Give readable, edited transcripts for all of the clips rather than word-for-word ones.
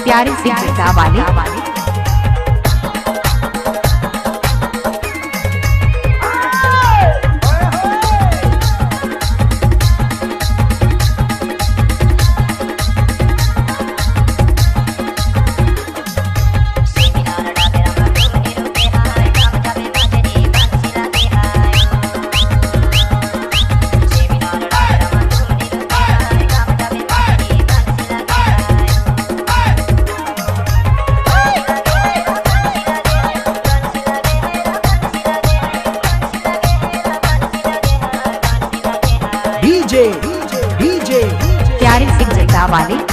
प्यारे सिंह जगदा वाले। डीजे प्यारे सिंह जगदा वाले।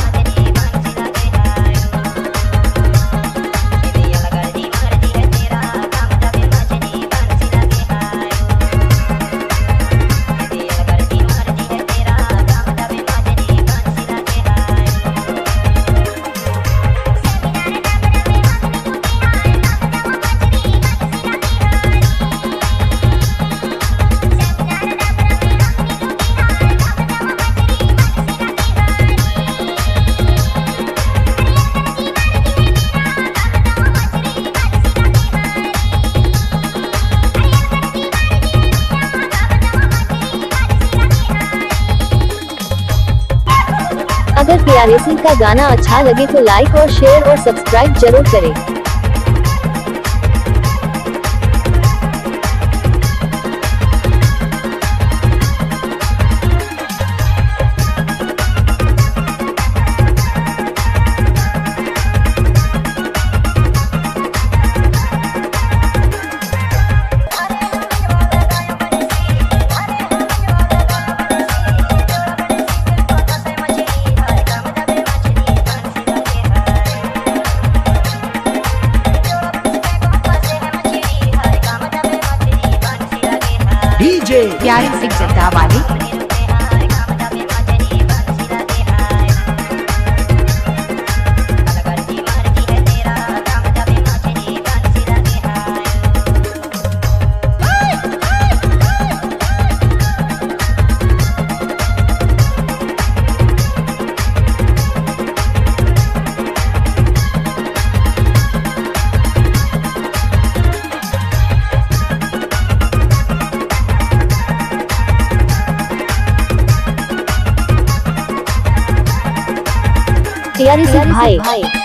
अगर प्यारे सिंह का गाना अच्छा लगे तो लाइक और शेयर और सब्सक्राइब जरूर करें। प्यारे सिंह जगदा वाले। प्यारे सिंह भाई।